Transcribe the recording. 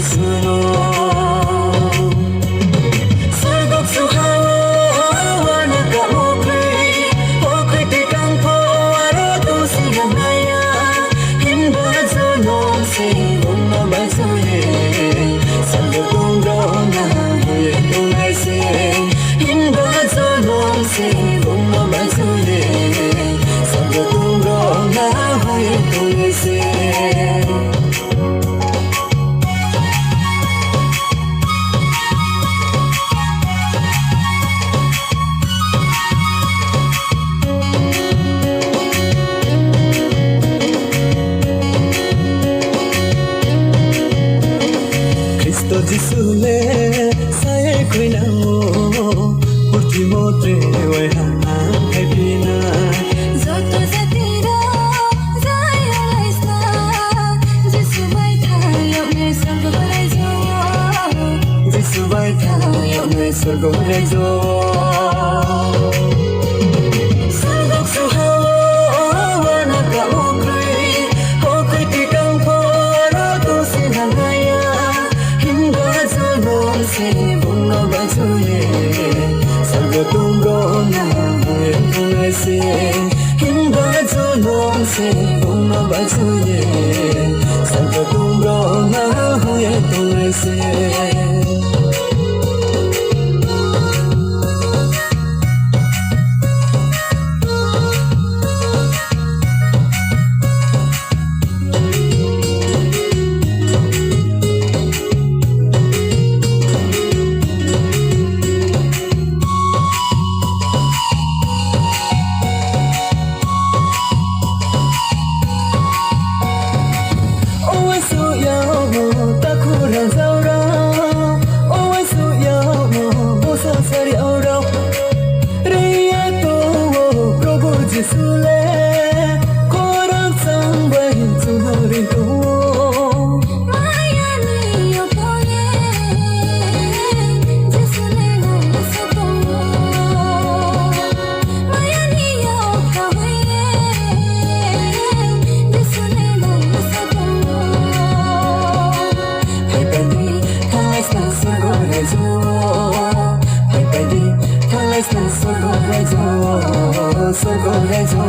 सुनो सर्गक सुहावानका ओखै टाङको आरो तुसिगनाया हिम्बा जोलोम से उन्न बसुले सर्गक उंग्रोना हुए तुमसे हिम्बा जोलोम से उन्न बसुले सर्गक उंग्रोना हुए तुमसे Cristo Jesule sae kuinamo ultimo trewe happina Zoto zatira zaya laisna Jesu bai thayo me sargo rezo Jesu bai thayo me sargo rezo Sargok suhawanaka okhai tikang pora tusinagaya से बुन्न बसुले सर्ग तुम्रो नामुए तुमसे Himba जोलोम से बुन्न बसुले सर्ग तुम्रो नामुए तुमसे Sule korang sambai tunori tu Maya ni opone Jesu ne no sato Maya ni okawe Jesu ne no sato Hai padi thalais na sargo rezo Hai padi thalais na sargo rezo Sargo rezo